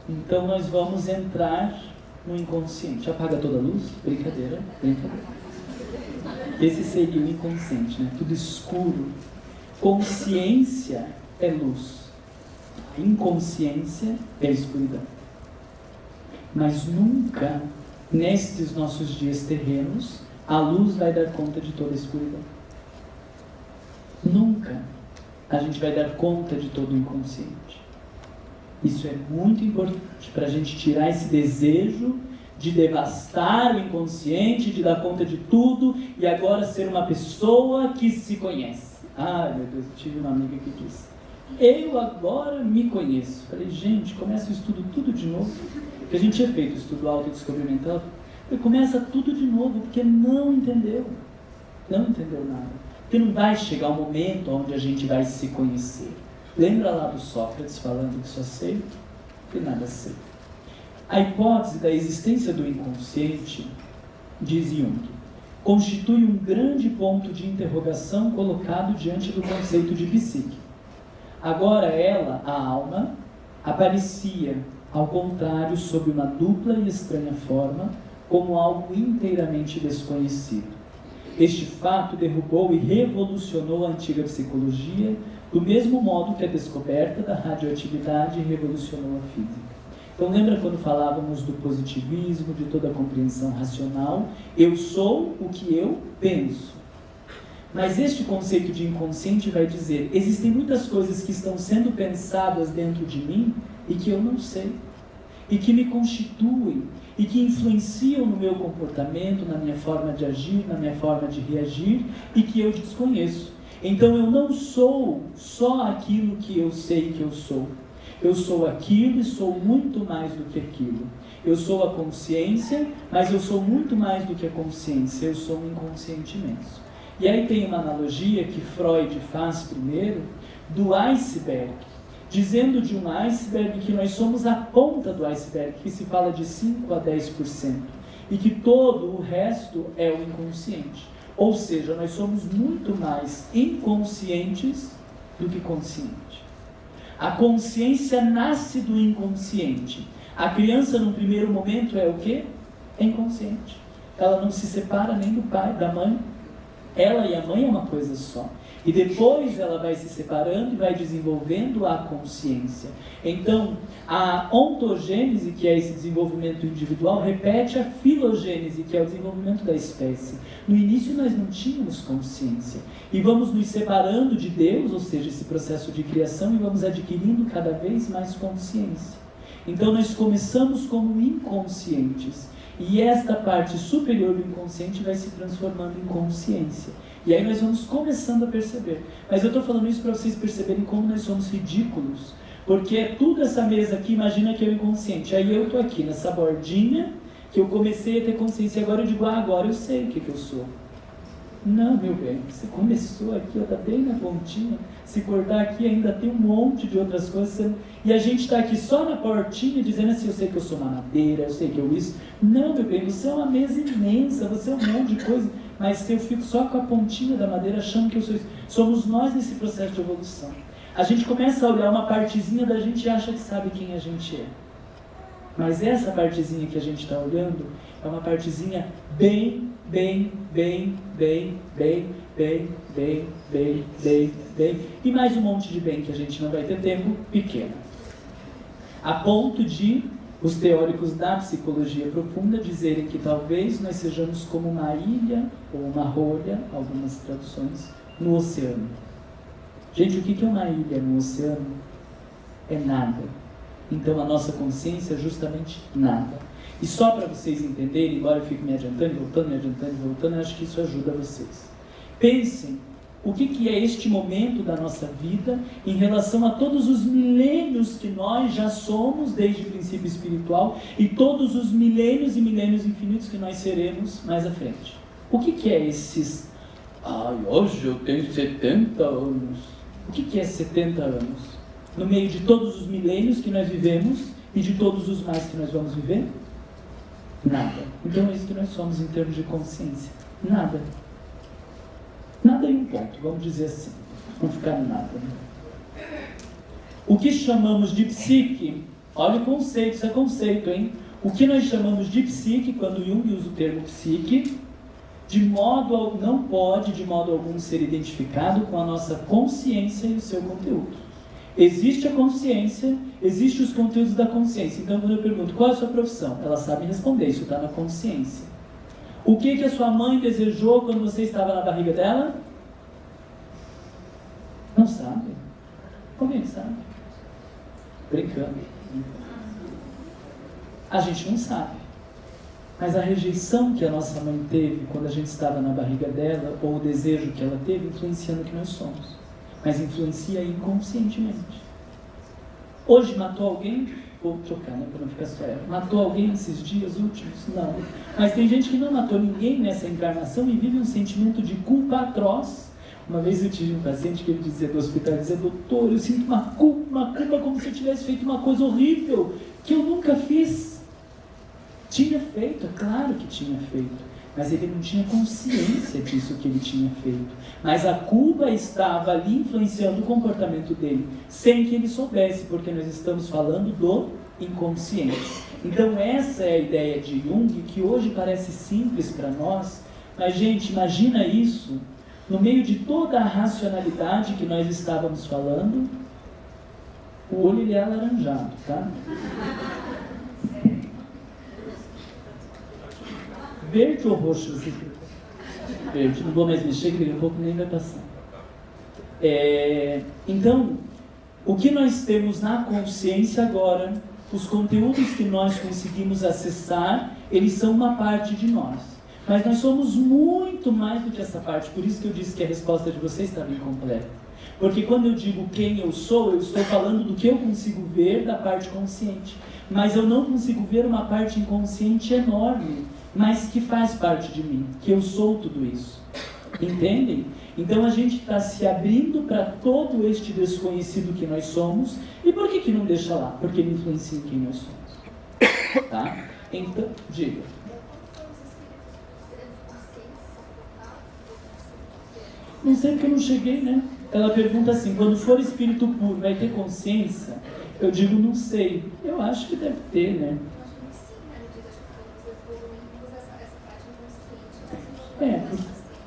Então nós vamos entrar no inconsciente. Apaga toda a luz? Brincadeira, brincadeira. Esse seria o inconsciente, né? Tudo escuro. Consciência é luz. Inconsciência é escuridão. Mas nunca, nestes nossos dias terrenos, a luz vai dar conta de toda a escuridão. Nunca a gente vai dar conta de todo o inconsciente. Isso é muito importante para a gente tirar esse desejo de devastar o inconsciente, de dar conta de tudo e agora ser uma pessoa que se conhece. Ai, meu Deus, eu tive uma amiga que disse: eu agora me conheço. Falei, gente, começa o estudo tudo de novo. Porque a gente tinha feito o estudo autodescobrimental. Começa tudo de novo, porque não entendeu. Não entendeu nada. Porque não vai chegar o momento onde a gente vai se conhecer. Lembra lá do Sócrates falando que só sei e nada sei. A hipótese da existência do inconsciente, diz Jung, constitui um grande ponto de interrogação colocado diante do conceito de psique. Agora ela, a alma, aparecia, ao contrário, sob uma dupla e estranha forma, como algo inteiramente desconhecido. Este fato derrubou e revolucionou a antiga psicologia, do mesmo modo que a descoberta da radioatividade revolucionou a física. Então lembra quando falávamos do positivismo, de toda a compreensão racional? Eu sou o que eu penso. Mas este conceito de inconsciente vai dizer, existem muitas coisas que estão sendo pensadas dentro de mim e que eu não sei, e que me constituem, e que influenciam no meu comportamento, na minha forma de agir, na minha forma de reagir, e que eu desconheço. Então eu não sou só aquilo que eu sei que eu sou. Eu sou aquilo e sou muito mais do que aquilo. Eu sou a consciência, mas eu sou muito mais do que a consciência. Eu sou um inconsciente imenso. E aí tem uma analogia que Freud faz primeiro do iceberg, dizendo de um iceberg que nós somos a ponta do iceberg, que se fala de 5 a 10%, e que todo o resto é o inconsciente. Ou seja, nós somos muito mais inconscientes do que conscientes. A consciência nasce do inconsciente. A criança, no primeiro momento, é o quê? É inconsciente. Ela não se separa nem do pai, da mãe. Ela e a mãe é uma coisa só. E depois ela vai se separando e vai desenvolvendo a consciência. Então, a ontogênese, que é esse desenvolvimento individual, repete a filogênese, que é o desenvolvimento da espécie. No início nós não tínhamos consciência. E vamos nos separando de Deus, ou seja, esse processo de criação, e vamos adquirindo cada vez mais consciência. Então nós começamos como inconscientes. E esta parte superior do inconsciente vai se transformando em consciência. E aí nós vamos começando a perceber. Mas eu estou falando isso para vocês perceberem como nós somos ridículos. Porque é tudo essa mesa aqui, imagina que é o inconsciente. Aí eu estou aqui nessa bordinha, que eu comecei a ter consciência. E agora eu digo, agora eu sei o que eu sou. Não, meu bem, você começou aqui, está bem na pontinha. Se cortar aqui ainda tem um monte de outras coisas. E a gente está aqui só na portinha, dizendo assim, eu sei que eu sou uma madeira, eu sei que eu isso. Não, meu bem, você é uma mesa imensa, você é um monte de coisa. Mas eu fico só com a pontinha da madeira achando que eu sou isso. Somos nós nesse processo de evolução. A gente começa a olhar uma partezinha da gente e acha que sabe quem a gente é. Mas essa partezinha que a gente está olhando é uma partezinha bem, e mais um monte de bem que a gente não vai ter tempo, pequeno. A ponto de os teóricos da psicologia profunda dizerem que talvez nós sejamos como uma ilha ou uma rolha, algumas traduções, no oceano. Gente, o que é uma ilha no oceano? É nada. Então a nossa consciência é justamente nada. E só para vocês entenderem, embora eu fique me adiantando, voltando, eu acho que isso ajuda vocês. Pensem, o que é este momento da nossa vida em relação a todos os milênios que nós já somos desde o princípio espiritual e todos os milênios e milênios infinitos que nós seremos mais à frente. O que é esses... hoje eu tenho 70 anos. O que é 70 anos? No meio de todos os milênios que nós vivemos e de todos os mais que nós vamos viver? Nada. Então é isso que nós somos em termos de consciência. Nada. Nada em um ponto, vamos dizer assim. Não ficar nada. O que chamamos de psique Olha o conceito, isso é conceito, hein? O que nós chamamos de psique, quando Jung usa o termo psique, não pode, de modo algum, ser identificado com a nossa consciência e o seu conteúdo. Existe a consciência, existem os conteúdos da consciência. Então, quando eu pergunto, qual é a sua profissão? Ela sabe responder, isso está na consciência. O que a sua mãe desejou quando você estava na barriga dela? Não sabe. Como é que sabe? Brincando. A gente não sabe. Mas a rejeição que a nossa mãe teve quando a gente estava na barriga dela, ou o desejo que ela teve, influencia no que nós somos. Mas influencia inconscientemente. Hoje matou alguém? Vou trocar, né, para não ficar só ela. Matou alguém nesses dias últimos? Não. Mas tem gente que não matou ninguém nessa encarnação e vive um sentimento de culpa atroz. Uma vez eu tive um paciente que ele dizia do hospital, ele dizia, doutor, eu sinto uma culpa como se eu tivesse feito uma coisa horrível, que eu nunca fiz. Tinha feito, é claro que tinha feito. Mas ele não tinha consciência disso que ele tinha feito. Mas a culpa estava ali influenciando o comportamento dele, sem que ele soubesse, porque nós estamos falando do inconsciente. Então essa é a ideia de Jung, que hoje parece simples para nós, mas gente, imagina isso, no meio de toda a racionalidade que nós estávamos falando, o olho ele é alaranjado, tá? Verde ou roxo? Verde, não vou mais mexer, que daqui a pouco nem vai passar. Então, o que nós temos na consciência agora, os conteúdos que nós conseguimos acessar, eles são uma parte de nós. Mas nós somos muito mais do que essa parte, por isso que eu disse que a resposta de vocês estava incompleta. Porque quando eu digo quem eu estou falando do que eu consigo ver da parte consciente. Mas eu não consigo ver uma parte inconsciente enorme, mas que faz parte de mim, que eu sou tudo isso. Entendem? Então a gente está se abrindo para todo este desconhecido que nós somos. E por que não deixa lá? Porque ele influencia em quem nós somos. Tá? Então, diga. Não sei porque eu não cheguei, né? Ela pergunta assim, quando for espírito puro, vai ter consciência? Eu digo, não sei. Eu acho que deve ter, né?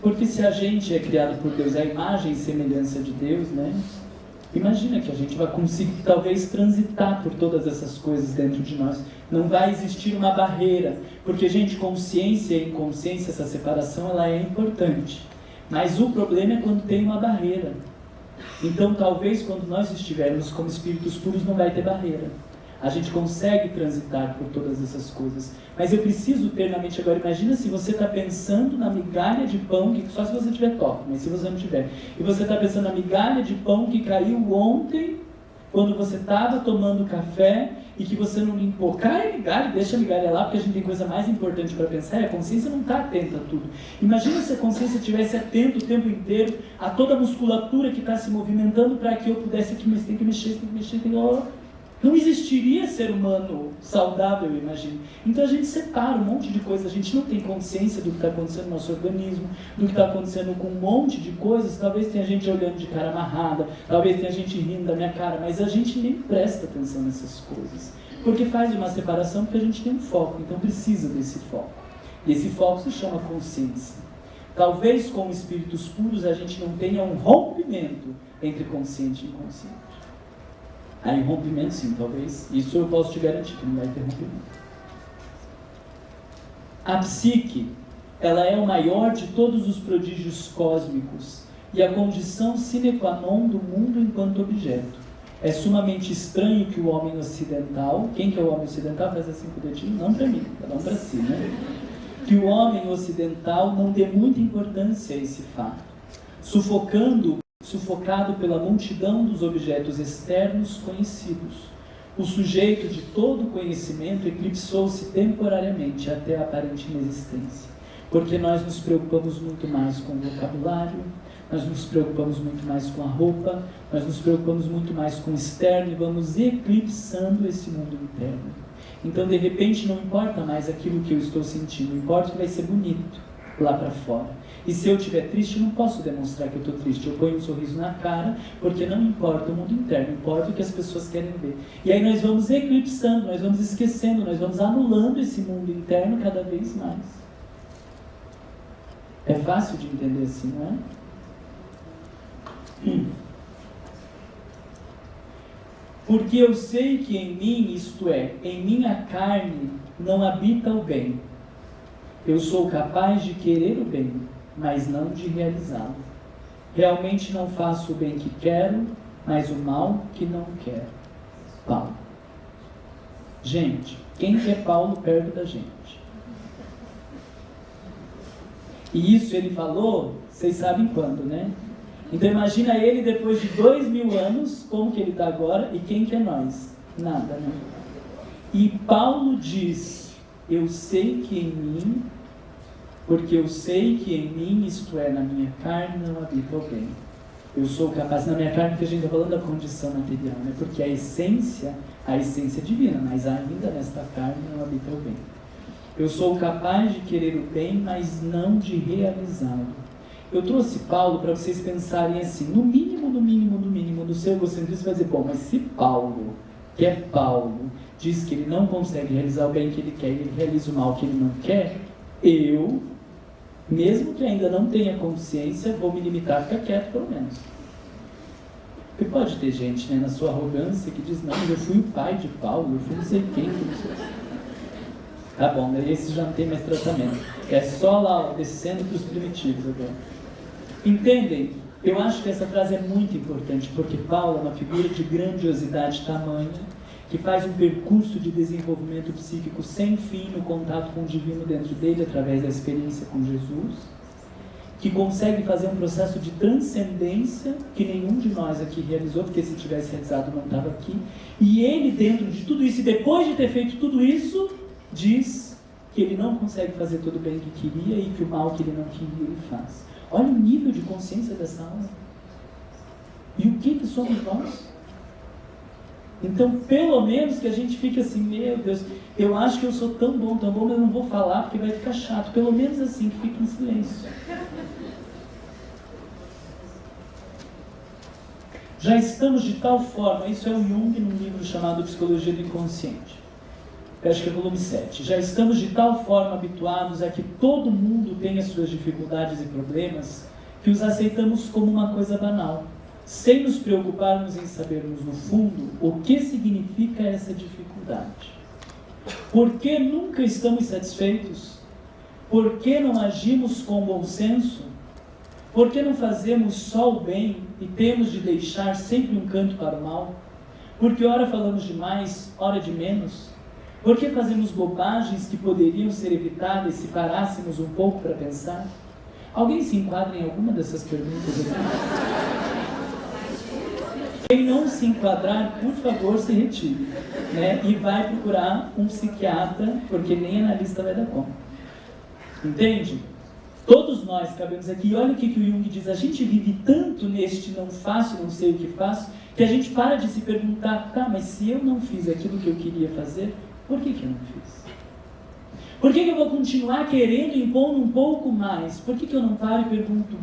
Porque se a gente é criado por Deus, a imagem e semelhança de Deus, né? Imagina que a gente vai conseguir, talvez, transitar por todas essas coisas dentro de nós. Não vai existir uma barreira. Porque, gente, consciência e inconsciência, essa separação, ela é importante. Mas o problema é quando tem uma barreira. Então, talvez, quando nós estivermos como espíritos puros, não vai ter barreira. A gente consegue transitar por todas essas coisas. Mas eu preciso ter na mente agora, imagina se você está pensando na migalha de pão, que só se você tiver toque, mas se você não tiver. E você está pensando na migalha de pão que caiu ontem, quando você estava tomando café, e que você não limpou. Cai a migalha, deixa a migalha lá, porque a gente tem coisa mais importante para pensar, e a consciência não está atenta a tudo. Imagina se a consciência estivesse atenta o tempo inteiro a toda a musculatura que está se movimentando para que eu pudesse aqui, mas tem que mexer, tem que mexer, tem que... Não existiria ser humano saudável, eu imagino. Então a gente separa um monte de coisas, a gente não tem consciência do que está acontecendo no nosso organismo, do que está acontecendo com um monte de coisas. Talvez tenha gente olhando de cara amarrada, talvez tenha gente rindo da minha cara, mas a gente nem presta atenção nessas coisas. Porque faz uma separação, porque a gente tem um foco, então precisa desse foco. E esse foco se chama consciência. Talvez com espíritos puros a gente não tenha um rompimento entre consciente e inconsciente. Aí rompimento sim, talvez. Isso eu posso te garantir, que não vai ter rompimento. A psique, ela é o maior de todos os prodígios cósmicos e a condição sine qua non do mundo enquanto objeto. É sumamente estranho que o homem ocidental, quem que é o homem ocidental? Faz assim com o dedinho, não para mim, cada um para si, né? Que o homem ocidental não dê muita importância a esse fato, sufocado pela multidão dos objetos externos conhecidos. O sujeito de todo conhecimento eclipsou-se temporariamente até a aparente inexistência, porque nós nos preocupamos muito mais com o vocabulário, nós nos preocupamos muito mais com a roupa, nós nos preocupamos muito mais com o externo e vamos eclipsando esse mundo interno. Então, de repente, não importa mais aquilo que eu estou sentindo, importa que vai ser bonito. lá para fora. E se eu estiver triste, eu não posso demonstrar que eu estou triste. Eu ponho um sorriso na cara, porque não importa o mundo interno, importa o que as pessoas querem ver. E aí nós vamos eclipsando, nós vamos esquecendo, nós vamos anulando esse mundo interno cada vez mais. É fácil de entender assim, não é? Porque eu sei que em mim, isto é, em minha carne, não habita o bem. Eu sou capaz de querer o bem, mas não de realizá-lo. Realmente não faço o bem que quero, mas o mal que não quero. Paulo. Gente, quem que é Paulo perto da gente? E isso ele falou, vocês sabem quando, né? Então imagina ele depois de 2000 anos, como que ele está agora, e quem que é nós? Nada, né? E Paulo diz, eu sei que em mim, porque eu sei que em mim, isto é, na minha carne, não habita o bem. Eu sou capaz, na minha carne, porque a gente está falando da condição material, né? Porque a essência divina, mas ainda nesta carne não habita o bem. Eu sou capaz de querer o bem, mas não de realizá-lo. Eu trouxe Paulo para vocês pensarem assim, no mínimo, do seu egocentrismo, vai dizer, bom, mas se Paulo, que é Paulo, diz que ele não consegue realizar o bem que ele quer, ele realiza o mal que ele não quer, eu, mesmo que ainda não tenha consciência, vou me limitar a ficar quieto pelo menos. Porque pode ter gente, né, na sua arrogância, que diz, não, eu fui o pai de Paulo, eu fui não sei quem, não sei. Tá bom, esse já não tem mais tratamento. É só lá, ó, descendo para os primitivos agora. Entendem? Eu acho que essa frase é muito importante, porque Paulo é uma figura de grandiosidade tamanha, que faz um percurso de desenvolvimento psíquico sem fim no contato com o divino dentro dele, através da experiência com Jesus, que consegue fazer um processo de transcendência que nenhum de nós aqui realizou, porque se tivesse realizado não estava aqui. E ele, dentro de tudo isso, e depois de ter feito tudo isso, diz que ele não consegue fazer todo o bem que queria e que o mal que ele não queria ele faz. Olha o nível de consciência dessa alma. E o que somos nós? Então, pelo menos que a gente fique assim, meu Deus, eu acho que eu sou tão bom, mas eu não vou falar porque vai ficar chato. Pelo menos assim, que fique em silêncio. Já estamos de tal forma, isso é o Jung num livro chamado Psicologia do Inconsciente. Eu acho que é volume 7. Já estamos de tal forma habituados a que todo mundo tenha suas dificuldades e problemas que os aceitamos como uma coisa banal, sem nos preocuparmos em sabermos no fundo o que significa essa dificuldade. Por que nunca estamos satisfeitos? Por que não agimos com bom senso? Por que não fazemos só o bem e temos de deixar sempre um canto para o mal? Porque ora falamos demais, ora de menos? Por que fazemos bobagens que poderiam ser evitadas se parássemos um pouco para pensar? Alguém se enquadra em alguma dessas perguntas aqui? Quem não se enquadrar, por favor, se retire, né? E vai procurar um psiquiatra, porque nem analista vai dar conta. Entende? Todos nós cabemos aqui. E olha o que o Jung diz. A gente vive tanto neste não faço, não sei o que faço, que a gente para de se perguntar, tá, mas se eu não fiz aquilo que eu queria fazer, por que eu não fiz? Por que eu vou continuar querendo, impondo um pouco mais? Por que eu não paro e pergunto,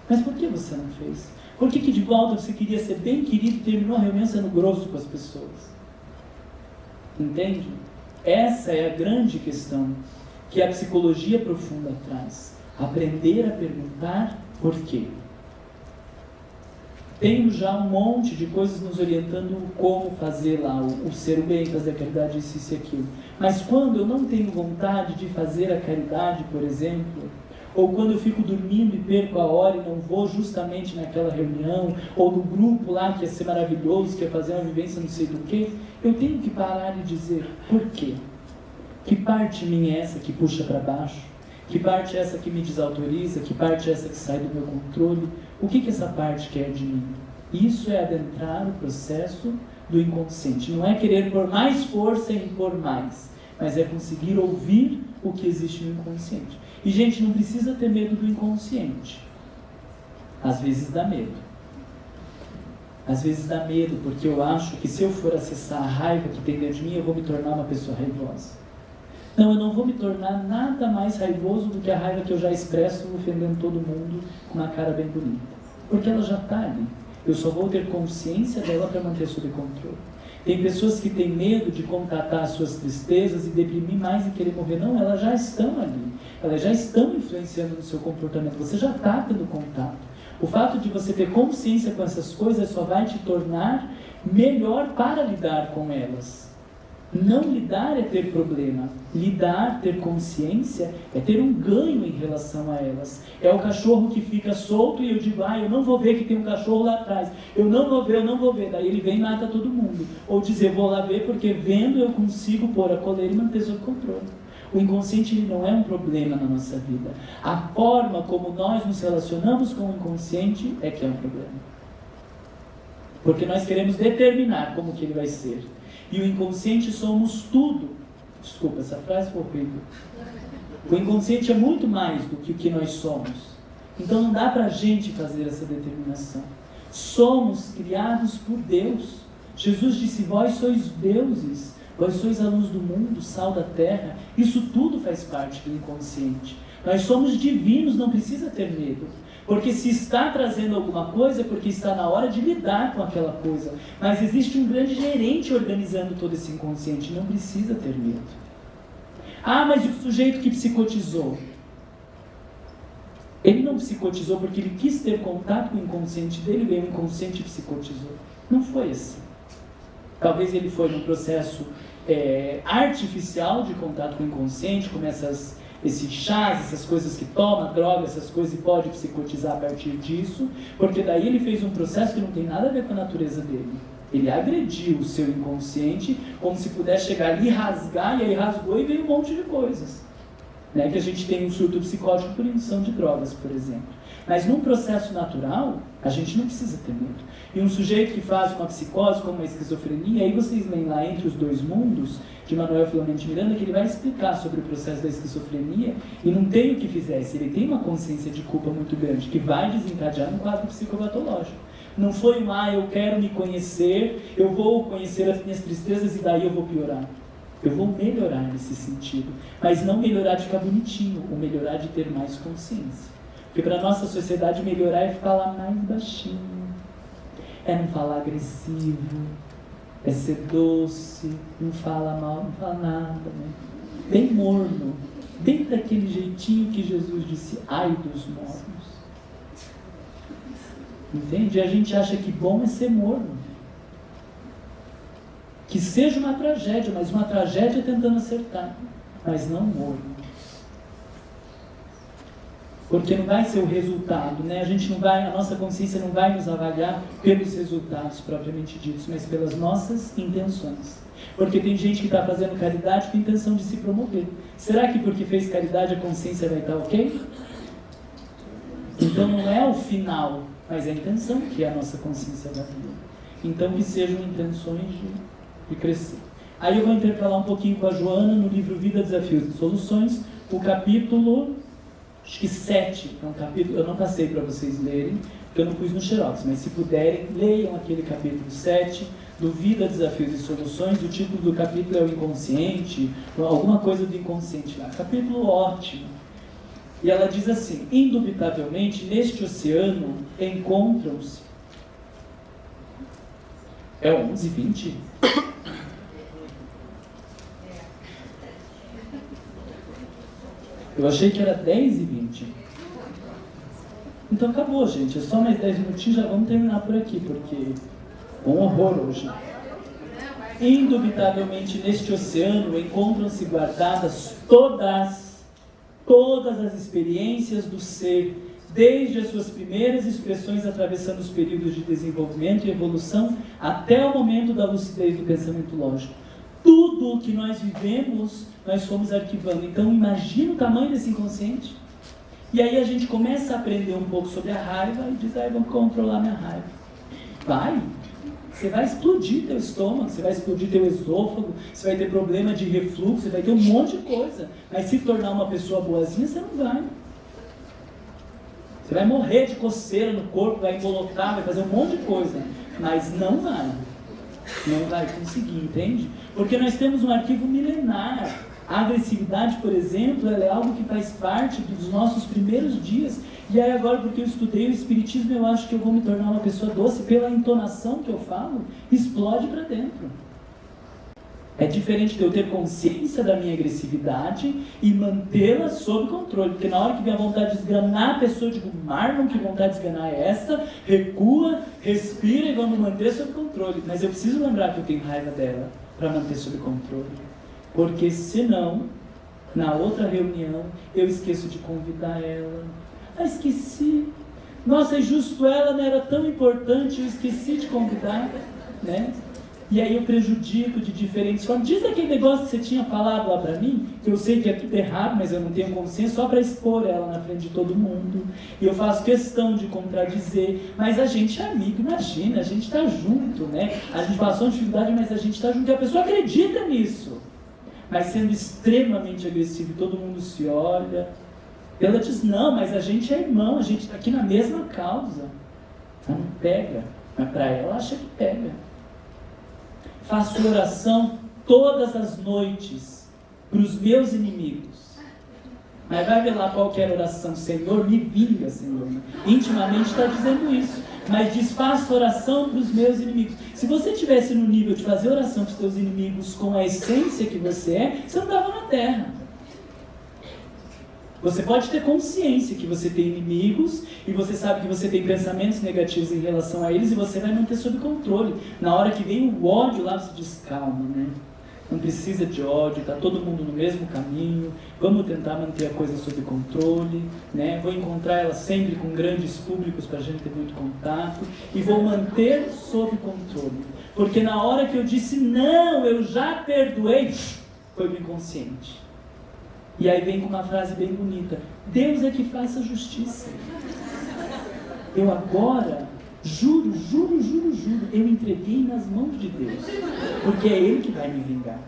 mas por que você não fez? Por que de volta você queria ser bem querido e terminou a reunião sendo grosso com as pessoas? Entende? Essa é a grande questão que a psicologia profunda traz. Aprender a perguntar por quê. Temos já um monte de coisas nos orientando como fazer lá, o ser o bem, fazer a caridade, isso e aquilo. Mas quando eu não tenho vontade de fazer a caridade, por exemplo, ou quando eu fico dormindo e perco a hora e não vou justamente naquela reunião, ou no grupo lá que ia ser maravilhoso, que ia fazer uma vivência não sei do que, eu tenho que parar e dizer, por quê? Que parte minha é essa que puxa para baixo? Que parte é essa que me desautoriza? Que parte é essa que sai do meu controle? O que essa parte quer de mim? Isso é adentrar o processo do inconsciente. Não é querer pôr mais força em pôr mais, mas é conseguir ouvir o que existe no inconsciente. E, gente, não precisa ter medo do inconsciente. Às vezes dá medo. Às vezes dá medo, porque eu acho que se eu for acessar a raiva que tem dentro de mim, eu vou me tornar uma pessoa raivosa. Não, eu não vou me tornar nada mais raivoso do que a raiva que eu já expresso ofendendo todo mundo com uma cara bem bonita. Porque ela já está ali. Eu só vou ter consciência dela para manter sob controle. Tem pessoas que têm medo de contatar as suas tristezas e deprimir mais e querer morrer. Não, elas já estão ali. Elas já estão influenciando no seu comportamento. Você já está tendo contato. O fato de você ter consciência com essas coisas só vai te tornar melhor para lidar com elas. Não lidar é ter problema. Lidar, ter consciência, é ter um ganho em relação a elas. É o cachorro que fica solto e eu digo, eu não vou ver que tem um cachorro lá atrás. Eu não vou ver. Daí ele vem e mata todo mundo. Ou dizer, vou lá ver porque vendo eu consigo pôr a coleira e manter sob controle. O inconsciente ele não é um problema na nossa vida. A forma como nós nos relacionamos com o inconsciente é que é um problema. Porque nós queremos determinar como que ele vai ser. E o inconsciente somos tudo. Desculpa, essa frase foi horrível. O inconsciente é muito mais do que o que nós somos. Então não dá para a gente fazer essa determinação. Somos criados por Deus. Jesus disse, vós sois deuses, vós sois a luz do mundo, sal da terra. Isso tudo faz parte do inconsciente. Nós somos divinos, não precisa ter medo. Porque se está trazendo alguma coisa, é porque está na hora de lidar com aquela coisa. Mas existe um grande gerente organizando todo esse inconsciente, não precisa ter medo. Mas o sujeito que psicotizou? Ele não psicotizou porque ele quis ter contato com o inconsciente dele, veio o inconsciente e psicotizou. Não foi assim. Talvez ele foi num processo artificial de contato com o inconsciente, como esses chás, essas coisas que toma, droga, essas coisas, e pode psicotizar a partir disso, porque daí ele fez um processo que não tem nada a ver com a natureza dele. Ele agrediu o seu inconsciente como se pudesse chegar ali e rasgar, e aí rasgou e veio um monte de coisas. Que a gente tem um surto psicótico por indução de drogas, por exemplo. Mas num processo natural, a gente não precisa ter medo. E um sujeito que faz uma psicose, como uma esquizofrenia, aí vocês leem lá Entre os Dois Mundos, de Manuel Filomeno de Miranda, que ele vai explicar sobre o processo da esquizofrenia, e não tem o que fizesse, ele tem uma consciência de culpa muito grande, que vai desencadear um quadro psicopatológico. Não foi eu quero me conhecer, eu vou conhecer as minhas tristezas e daí eu vou piorar. Eu vou melhorar nesse sentido, mas não melhorar de ficar bonitinho, ou melhorar de ter mais consciência. Porque para a nossa sociedade melhorar é falar mais baixinho, é não falar agressivo, é ser doce, não fala mal, não fala nada, bem morno, bem daquele jeitinho que Jesus disse, ai dos mornos. Entende? E a gente acha que bom é ser morno. Que seja uma tragédia, mas uma tragédia tentando acertar, mas não morno. Porque não vai ser o resultado, a nossa consciência não vai nos avaliar pelos resultados propriamente ditos, mas pelas nossas intenções. Porque tem gente que está fazendo caridade com a intenção de se promover. Será que porque fez caridade a consciência vai estar ok? Então não é o final, mas é a intenção que a nossa consciência avalia. Então que sejam intenções de crescer. Aí eu vou intercalar um pouquinho com a Joana no livro Vida, Desafios e Soluções, o capítulo, acho que 7, é um capítulo, eu não passei para vocês lerem, porque eu não pus no xerox, mas se puderem, leiam aquele capítulo 7, do Vida, Desafios e Soluções. O título do capítulo é o inconsciente, alguma coisa do inconsciente lá, capítulo ótimo. E ela diz assim, indubitavelmente, neste oceano encontram-se... É 11h20? Eu achei que era 10h20. Então acabou, gente. É só mais 10 minutinhos, já vamos terminar por aqui, porque um horror hoje. Indubitavelmente neste oceano encontram-se guardadas todas as experiências do ser, desde as suas primeiras expressões atravessando os períodos de desenvolvimento e evolução até o momento da lucidez do pensamento lógico. Tudo o que nós vivemos, nós fomos arquivando. Então imagina o tamanho desse inconsciente. E aí a gente começa a aprender um pouco sobre a raiva e diz, vamos controlar minha raiva. Vai! Você vai explodir teu estômago, você vai explodir teu esôfago, você vai ter problema de refluxo, você vai ter um monte de coisa. Mas se tornar uma pessoa boazinha, você não vai. Você vai morrer de coceira no corpo, vai embolotar, vai fazer um monte de coisa. Mas não vai. Não vai conseguir, entende? Porque nós temos um arquivo milenar. A A agressividade, por exemplo, ela é algo que faz parte dos nossos primeiros dias. E aí agora, porque eu estudei o Espiritismo, eu acho que eu vou me tornar uma pessoa doce. Pela entonação que eu falo, explode para dentro. É diferente de eu ter consciência da minha agressividade e mantê-la sob controle. Porque na hora que vem a vontade de esganar a pessoa, eu digo, Marlon, que vontade de esganar é essa? Recua, respira e vamos manter sob controle. Mas eu preciso lembrar que eu tenho raiva dela para manter sob controle. Porque senão, na outra reunião, eu esqueço de convidar ela. Ah, esqueci. Nossa, é justo ela, não era tão importante, eu esqueci de convidar, né? E aí eu prejudico de diferentes formas. Diz aquele negócio que você tinha falado lá pra mim, que eu sei que é tudo errado, mas eu não tenho consciência, só para expor ela na frente de todo mundo. E eu faço questão de contradizer, mas a gente é amigo, imagina, a gente tá junto, né? A gente passou uma dificuldade, mas a gente tá junto. E a pessoa acredita nisso. Mas sendo extremamente agressivo, todo mundo se olha. Ela diz, não, mas a gente é irmão, a gente tá aqui na mesma causa. Ela não pega, mas pra ela acha que pega. Faço oração todas as noites para os meus inimigos. Mas vai ver lá qual que era a oração. Senhor, me vinga, Senhor. Intimamente está dizendo isso. Mas diz, faço oração para os meus inimigos. Se você estivesse no nível de fazer oração para os teus inimigos com a essência que você é, você não estava na Terra. Você pode ter consciência que você tem inimigos e você sabe que você tem pensamentos negativos em relação a eles e você vai manter sob controle. Na hora que vem o ódio lá, você diz, calma, né? Não precisa de ódio, está todo mundo no mesmo caminho, vamos tentar manter a coisa sob controle, né? Vou encontrar ela sempre com grandes públicos para a gente ter muito contato e vou manter sob controle. Porque na hora que eu disse, não, eu já perdoei, foi do inconsciente. E aí vem com uma frase bem bonita, Deus é que faça justiça. Eu agora, juro, eu entreguei nas mãos de Deus, porque é Ele que vai me vingar,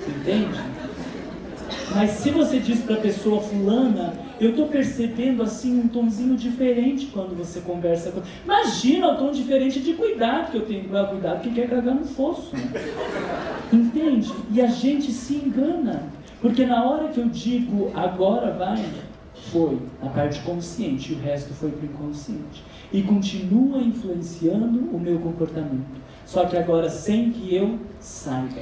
entende? Mas se você diz para a pessoa fulana, eu estou percebendo assim um tomzinho diferente quando você conversa com... Imagina o tom diferente de cuidado que eu tenho que dar cuidado, que quer cagar no fosso, né? Entende? E a gente se engana. Porque na hora que eu digo, agora vai, foi a parte consciente, e o resto foi para o inconsciente. E continua influenciando o meu comportamento. Só que agora sem que eu saiba.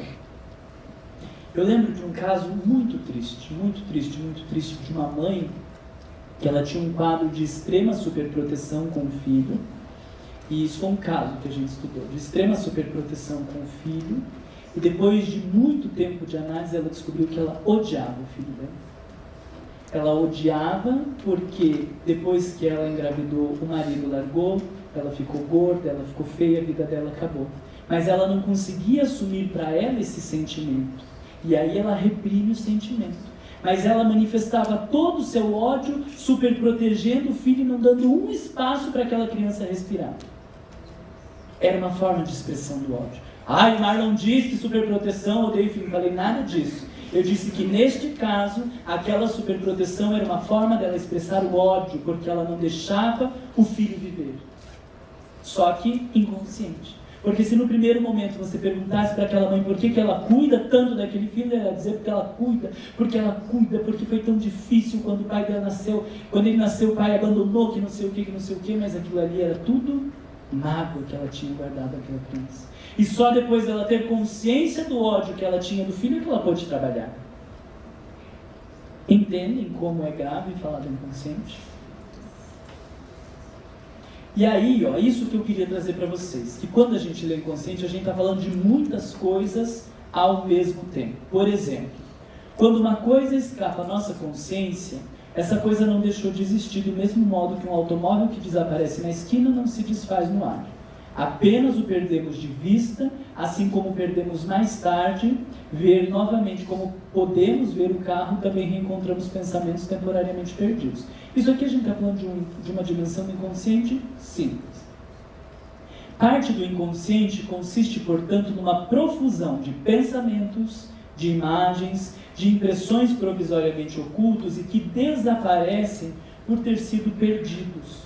Eu lembro de um caso muito triste, de uma mãe, que ela tinha um quadro de extrema superproteção com o filho. E isso foi um caso que a gente estudou, de extrema superproteção com o filho. E depois de muito tempo de análise, ela descobriu que ela odiava o filho dela. Ela odiava porque depois que ela engravidou, o marido largou, ela ficou gorda, ela ficou feia, a vida dela acabou. Mas ela não conseguia assumir para ela esse sentimento. E aí ela reprime o sentimento. Mas ela manifestava todo o seu ódio, super protegendo o filho e não dando um espaço para aquela criança respirar. Era uma forma de expressão do ódio. Ai, Marlon diz que superproteção odeia o filho. Não falei nada disso. Eu disse que neste caso, aquela superproteção era uma forma dela expressar o ódio, porque ela não deixava o filho viver. Só que inconsciente. Porque se no primeiro momento você perguntasse para aquela mãe por que ela cuida tanto daquele filho, ela ia dizer porque ela cuida, porque foi tão difícil quando o pai dela nasceu. Quando ele nasceu, o pai abandonou, que não sei o que, mas aquilo ali era tudo mágoa que ela tinha guardado daquela criança. E só depois dela ter consciência do ódio que ela tinha do filho é que ela pôde trabalhar. Entendem como é grave falar do inconsciente? E aí, ó, isso que eu queria trazer para vocês, que quando a gente lê inconsciente, a gente está falando de muitas coisas ao mesmo tempo. Por exemplo, quando uma coisa escapa à nossa consciência, essa coisa não deixou de existir do mesmo modo que um automóvel que desaparece na esquina não se desfaz no ar. Apenas o perdemos de vista, assim como perdemos mais tarde, ver novamente como podemos ver o carro, também reencontramos pensamentos temporariamente perdidos. Isso aqui a gente está falando de uma dimensão inconsciente simples. Parte do inconsciente consiste, portanto, numa profusão de pensamentos, de imagens, de impressões provisoriamente ocultos e que desaparecem por ter sido perdidos.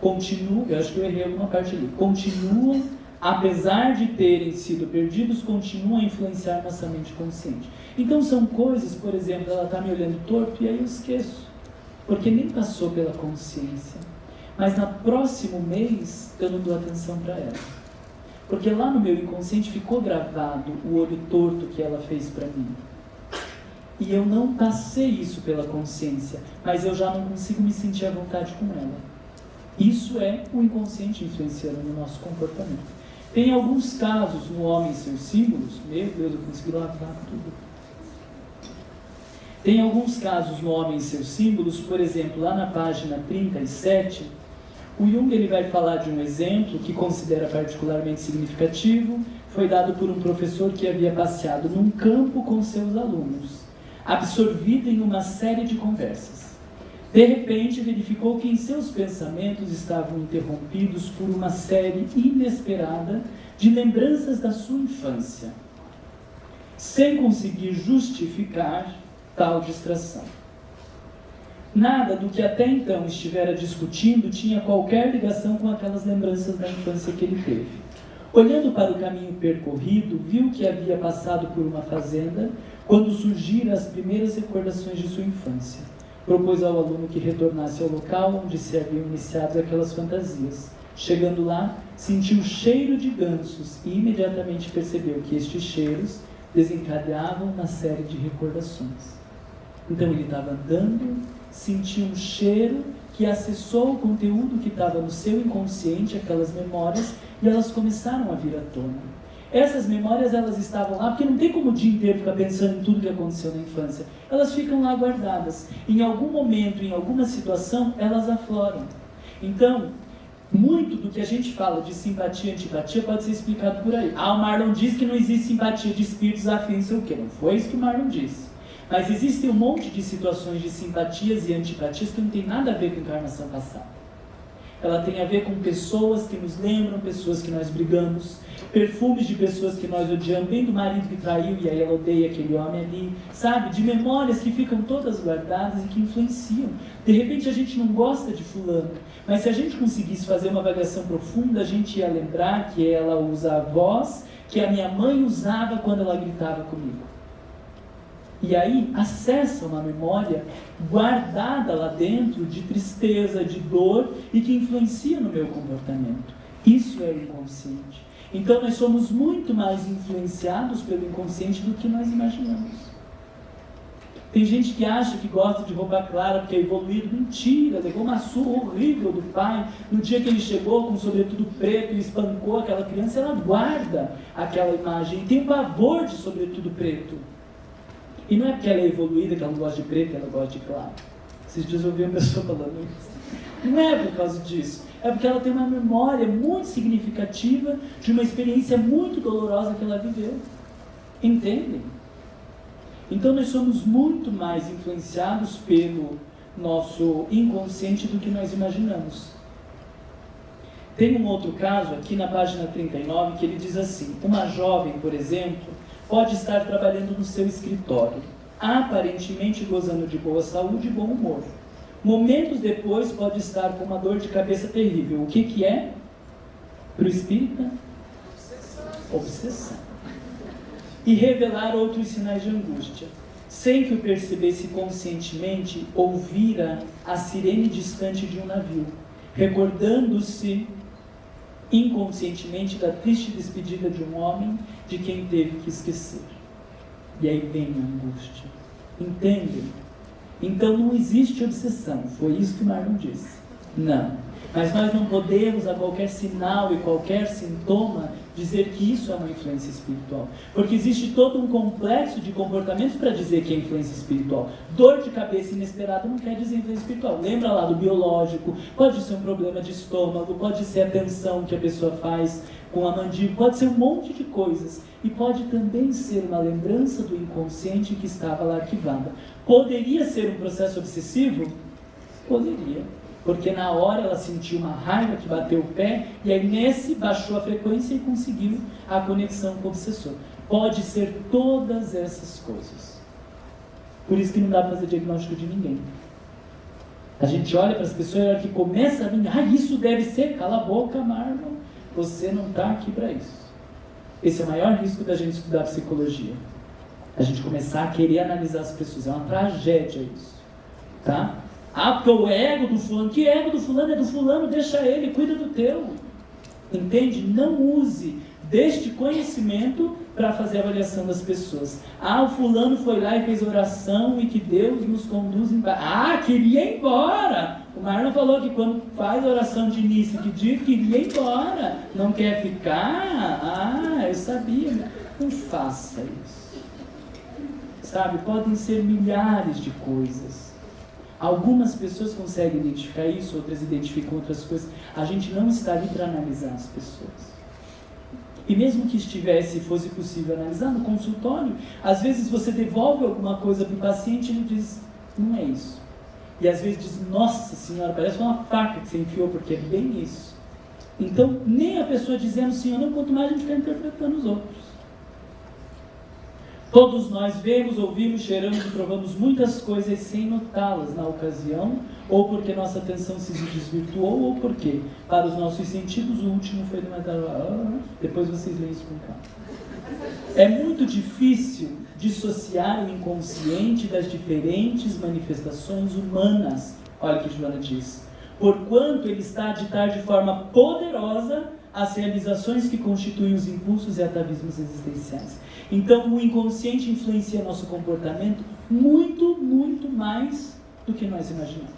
Eu acho que eu errei alguma parte ali. Continuam apesar de terem sido perdidos, continuam a influenciar nossa mente consciente. Então são coisas, por exemplo, ela está me olhando torto e aí eu esqueço, porque nem passou pela consciência. Mas no próximo mês eu não dou atenção para ela, porque lá no meu inconsciente ficou gravado o olho torto que ela fez para mim. E eu não passei isso pela consciência, mas eu já não consigo me sentir à vontade com ela. Isso é o inconsciente influenciando no nosso comportamento. Tem alguns casos no Homem e Seus Símbolos, meu Deus, eu consegui lavar tudo. Tem alguns casos no Homem e Seus Símbolos, por exemplo, lá na página 37, o Jung ele vai falar de um exemplo que considera particularmente significativo, foi dado por um professor que havia passeado num campo com seus alunos, absorvido em uma série de conversas. De repente, verificou que em seus pensamentos estavam interrompidos por uma série inesperada de lembranças da sua infância, sem conseguir justificar tal distração. Nada do que até então estivera discutindo tinha qualquer ligação com aquelas lembranças da infância que ele teve. Olhando para o caminho percorrido, viu que havia passado por uma fazenda quando surgiram as primeiras recordações de sua infância. Propôs ao aluno que retornasse ao local onde se haviam iniciado aquelas fantasias. Chegando lá, sentiu o cheiro de gansos e imediatamente percebeu que estes cheiros desencadeavam uma série de recordações. Então ele estava andando, sentiu um cheiro que acessou o conteúdo que estava no seu inconsciente, aquelas memórias, e elas começaram a vir à tona. Essas memórias, elas estavam lá, porque não tem como o dia inteiro ficar pensando em tudo que aconteceu na infância. Elas ficam lá guardadas. Em algum momento, em alguma situação, elas afloram. Então, muito do que a gente fala de simpatia e antipatia pode ser explicado por aí. O Marlon disse que não existe simpatia de espíritos afins, sei o quê. Não foi isso que o Marlon disse. Mas existem um monte de situações de simpatias e antipatias que não tem nada a ver com encarnação passada. Ela tem a ver com pessoas que nos lembram, pessoas que nós brigamos, perfumes de pessoas que nós odiamos, bem do marido que traiu e aí ela odeia aquele homem ali, sabe? De memórias que ficam todas guardadas e que influenciam. De repente a gente não gosta de fulano, mas se a gente conseguisse fazer uma avaliação profunda, a gente ia lembrar que ela usa a voz que a minha mãe usava quando ela gritava comigo. E aí acessa uma memória guardada lá dentro de tristeza, de dor e que influencia no meu comportamento. Isso é o inconsciente. Então nós somos muito mais influenciados pelo inconsciente do que nós imaginamos. Tem gente que acha que gosta de roupa clara porque é evoluído. Mentira, levou uma surra horrível do pai. No dia que ele chegou com o sobretudo preto e espancou aquela criança, ela guarda aquela imagem e tem um pavor de sobretudo preto. E não é porque ela é evoluída que ela não gosta de preto, ela gosta de claro. Esses dias eu ouvi uma pessoa falando isso. Não é por causa disso. É porque ela tem uma memória muito significativa de uma experiência muito dolorosa que ela viveu. Entendem? Então nós somos muito mais influenciados pelo nosso inconsciente do que nós imaginamos. Tem um outro caso aqui na página 39 que ele diz assim: uma jovem, por exemplo, pode estar trabalhando no seu escritório, aparentemente gozando de boa saúde e bom humor. Momentos depois pode estar com uma dor de cabeça terrível. O que é? Para o espírita? Obsessão. E revelar outros sinais de angústia. Sem que o percebesse conscientemente, ouvira a sirene distante de um navio, recordando-se inconscientemente da triste despedida de um homem de quem teve que esquecer. E aí vem a angústia. Entendem? Então não existe obsessão. Foi isso que Marlon disse. Não. Mas nós não podemos, a qualquer sinal e qualquer sintoma, dizer que isso é uma influência espiritual. Porque existe todo um complexo de comportamentos para dizer que é influência espiritual. Dor de cabeça inesperada não quer dizer influência espiritual. Lembra lá do biológico, pode ser um problema de estômago, pode ser a tensão que a pessoa faz com a mandíbula, pode ser um monte de coisas. E pode também ser uma lembrança do inconsciente que estava lá arquivada. Poderia ser um processo obsessivo? Poderia. Porque na hora ela sentiu uma raiva que bateu o pé, e aí nesse baixou a frequência e conseguiu a conexão com o obsessor. Pode ser todas essas coisas. Por isso que não dá para fazer diagnóstico de ninguém. A gente olha para as pessoas e a hora que começa a vir, isso deve ser, cala a boca, Marlon. você não está aqui para isso. Esse é o maior risco da gente estudar psicologia. A gente começar a querer analisar as pessoas. É uma tragédia isso. Tá? Ah, porque o ego do fulano. Que ego do fulano? É do fulano, deixa ele, cuida do teu. Entende? Não use deste conhecimento para fazer a avaliação das pessoas. Ah, o fulano foi lá e fez oração e que Deus nos conduz em paz. Ah, queria ir embora. O Marlon falou que quando faz a oração de início, que diz que queria ir embora, não quer ficar. Ah, eu sabia. Não faça isso. Sabe, podem ser milhares de coisas. Algumas pessoas conseguem identificar isso, outras identificam outras coisas. A gente não está ali para analisar as pessoas. E mesmo que fosse possível analisar no consultório, às vezes você devolve alguma coisa para o paciente e ele diz, não é isso. E às vezes diz, nossa senhora, parece uma faca que você enfiou, porque é bem isso. Então, nem a pessoa dizendo sim ou não, quanto mais a gente fica interpretando os outros. Todos nós vemos, ouvimos, cheiramos e provamos muitas coisas sem notá-las na ocasião, ou porque nossa atenção se desvirtuou, ou porque, para os nossos sentidos, o último foi depois vocês leem isso com calma. É muito difícil dissociar o inconsciente das diferentes manifestações humanas, olha o que Joana diz, porquanto ele está a ditar de forma poderosa as realizações que constituem os impulsos e atavismos existenciais. Então, o inconsciente influencia nosso comportamento muito, muito mais do que nós imaginamos.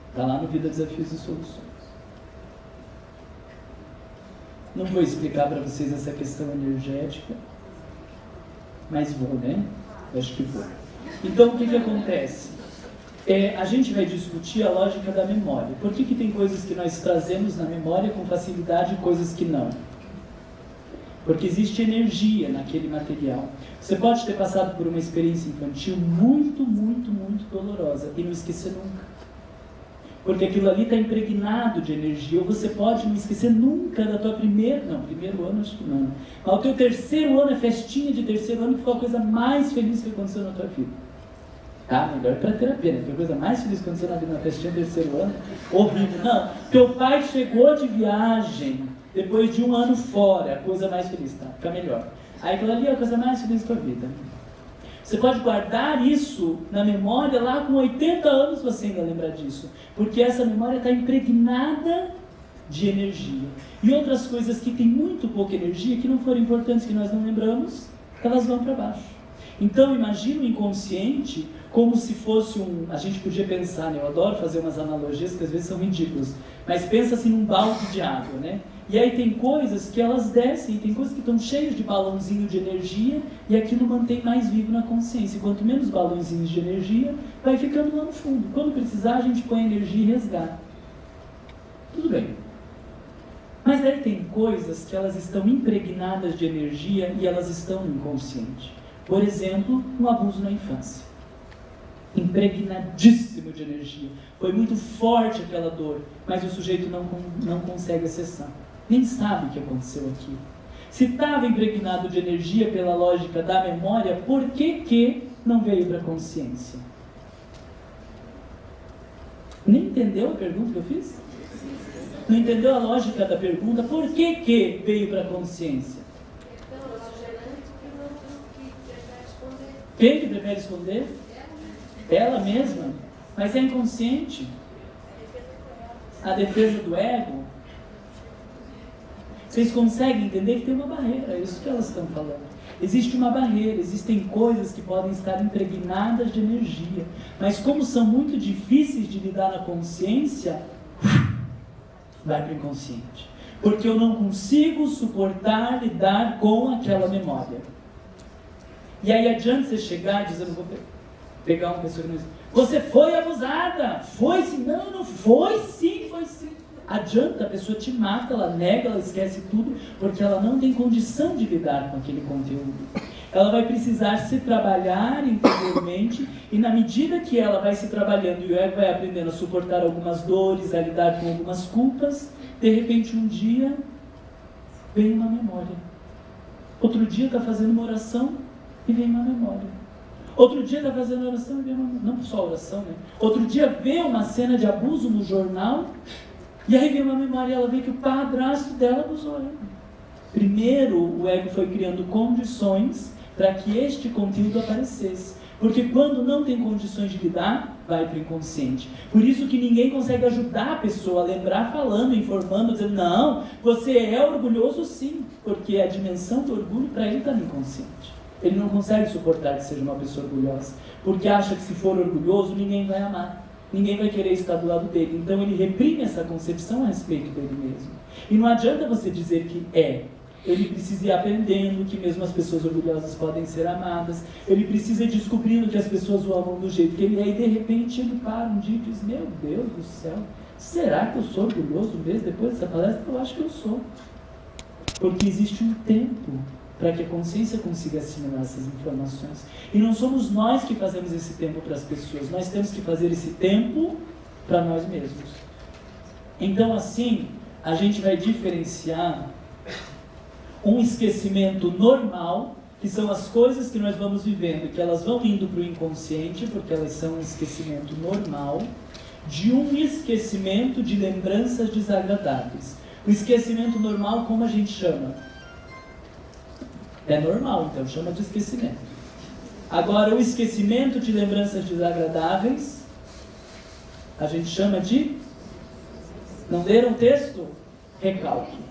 Está lá no Vida, Desafios e Soluções. Não vou explicar para vocês essa questão energética, mas vou, né? Acho que vou. Então, o que acontece? A gente vai discutir a lógica da memória. Por que tem coisas que nós trazemos na memória com facilidade e coisas que não? Porque existe energia naquele material. Você pode ter passado por uma experiência infantil muito, muito, muito dolorosa e não esquecer nunca. Porque aquilo ali está impregnado de energia. Ou você pode não esquecer nunca da tua primeiro ano acho que não. Mas o teu terceiro ano é festinha de terceiro ano, que foi a coisa mais feliz que aconteceu na tua vida. Tá? Melhor para terapia, né? Porque a coisa mais feliz que aconteceu na vida na festinha de terceiro ano, horrível. Não, teu pai chegou de viagem depois de um ano fora, a coisa mais feliz, tá? Fica melhor. Aí aquilo ali é a coisa mais feliz da tua vida. Você pode guardar isso na memória, lá com 80 anos você ainda lembrar disso. Porque essa memória está impregnada de energia. E outras coisas que têm muito pouca energia, que não foram importantes, que nós não lembramos, elas vão para baixo. Então imagina o inconsciente como se fosse a gente podia pensar, né? Eu adoro fazer umas analogias que às vezes são ridículas, mas pensa assim num balde de água, né? E aí tem coisas que elas descem, tem coisas que estão cheias de balãozinho de energia e aquilo mantém mais vivo na consciência. E quanto menos balãozinhos de energia, vai ficando lá no fundo. Quando precisar, a gente põe energia e resgata. Tudo bem. Mas aí tem coisas que elas estão impregnadas de energia e elas estão no inconsciente. Por exemplo, um abuso na infância. Impregnadíssimo de energia. Foi muito forte aquela dor, mas o sujeito não consegue acessar. Nem sabe o que aconteceu aqui. Se estava impregnado de energia pela lógica da memória, por que não veio para a consciência? Nem entendeu a pergunta que eu fiz? Não entendeu a lógica da pergunta? Por que veio para a consciência? Quem que prefere esconder? Ela mesma? Mas é inconsciente. A defesa do ego. Vocês conseguem entender que tem uma barreira, é isso que elas estão falando. Existe uma barreira, existem coisas que podem estar impregnadas de energia, mas como são muito difíceis de lidar na consciência, vai para o inconsciente. Porque eu não consigo suportar lidar com aquela memória. E aí adianta você chegar dizendo, vou pegar uma pessoa que diz, você foi abusada, foi sim, não foi sim, foi sim. Adianta, a pessoa te mata, ela nega, ela esquece tudo, porque ela não tem condição de lidar com aquele conteúdo. Ela vai precisar se trabalhar interiormente, e na medida que ela vai se trabalhando e o ego vai aprendendo a suportar algumas dores, a lidar com algumas culpas, de repente um dia vem uma memória. Outro dia está fazendo uma oração e vem uma memória. Outro dia está fazendo oração e vem uma memória. Não só oração, né? Outro dia vê uma cena de abuso no jornal E aí vem uma memória e ela vê que o padrasto dela abusou ela. Primeiro, o ego foi criando condições para que este conteúdo aparecesse. Porque quando não tem condições de lidar, vai para o inconsciente. Por isso que ninguém consegue ajudar a pessoa a lembrar falando, informando, dizendo, não, você é orgulhoso sim, porque a dimensão do orgulho para ele está no inconsciente. Ele não consegue suportar que seja uma pessoa orgulhosa, porque acha que se for orgulhoso, ninguém vai amar, ninguém vai querer estar do lado dele. Então ele reprime essa concepção a respeito dele mesmo. E não adianta você dizer que é. Ele precisa ir aprendendo que mesmo as pessoas orgulhosas podem ser amadas. Ele precisa ir descobrindo que as pessoas o amam do jeito que ele é. E de repente ele para um dia e diz, meu Deus do céu, será que eu sou orgulhoso mesmo? Depois dessa palestra eu acho que eu sou. Porque existe um tempo para que a consciência consiga assimilar essas informações. E não somos nós que fazemos esse tempo para as pessoas. Nós temos que fazer esse tempo para nós mesmos. Então assim, a gente vai diferenciar um esquecimento normal, que são as coisas que nós vamos vivendo, que elas vão indo para o inconsciente, porque elas são um esquecimento normal, de um esquecimento de lembranças desagradáveis. O esquecimento normal, como a gente chama? É normal, então chama de esquecimento. Agora, o esquecimento de lembranças desagradáveis, a gente chama de... Não leram o texto? Recalque.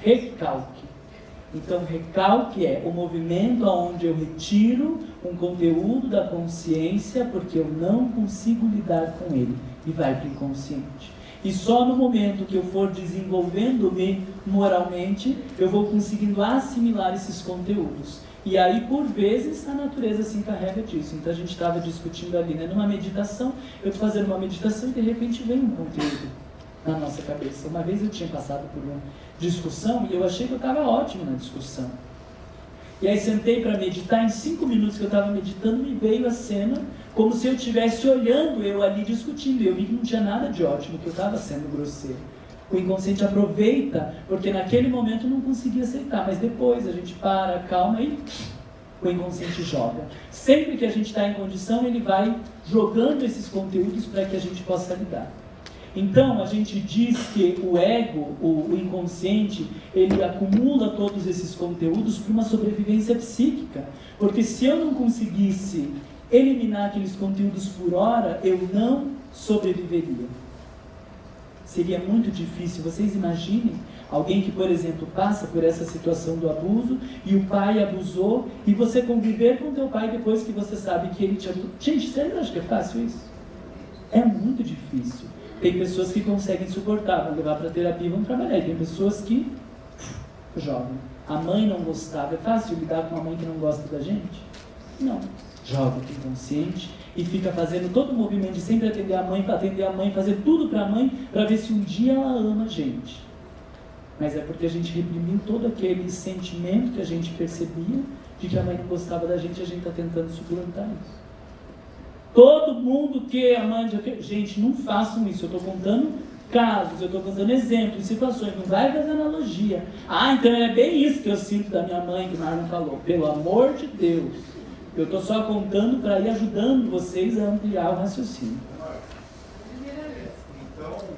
Recalque. Então, recalque é o movimento onde eu retiro um conteúdo da consciência porque eu não consigo lidar com ele e vai para o inconsciente. E só no momento que eu for desenvolvendo-me moralmente, eu vou conseguindo assimilar esses conteúdos. E aí, por vezes, a natureza se encarrega disso. Então, a gente estava discutindo ali, né? Numa meditação, eu estou fazendo uma meditação e de repente vem um conteúdo na nossa cabeça. Uma vez eu tinha passado por uma discussão e eu achei que eu estava ótimo na discussão. E aí sentei para meditar, em 5 minutos que eu estava meditando, me veio a cena como se eu estivesse olhando eu ali discutindo. E eu vi que não tinha nada de ótimo, que eu estava sendo grosseiro. O inconsciente aproveita, porque naquele momento eu não conseguia aceitar, mas depois a gente para, calma e o inconsciente joga. Sempre que a gente está em condição, ele vai jogando esses conteúdos para que a gente possa lidar. Então, a gente diz que o ego, o inconsciente, ele acumula todos esses conteúdos para uma sobrevivência psíquica. Porque se eu não conseguisse eliminar aqueles conteúdos por hora, eu não sobreviveria. Seria muito difícil. Vocês imaginem alguém que, por exemplo, passa por essa situação do abuso e o pai abusou e você conviver com o teu pai depois que você sabe que ele te abusou. Gente, sério, acho que é fácil isso? É muito difícil. Tem pessoas que conseguem suportar, vão levar para terapia e vão trabalhar. E tem pessoas que jogam. A mãe não gostava. É fácil lidar com uma mãe que não gosta da gente? Não. Joga o inconsciente e fica fazendo todo o movimento de sempre atender a mãe, fazer tudo para a mãe, para ver se um dia ela ama a gente. Mas é porque a gente reprimiu todo aquele sentimento que a gente percebia de que a mãe não gostava da gente e a gente está tentando suplantar isso. Todo mundo que a mãe... Gente, não façam isso. Eu estou contando casos, eu estou contando exemplos, situações. Não vai fazer analogia. Ah, então é bem isso que eu sinto da minha mãe, que o Marlon falou. Pelo amor de Deus. Eu estou só contando para ir ajudando vocês a ampliar o raciocínio.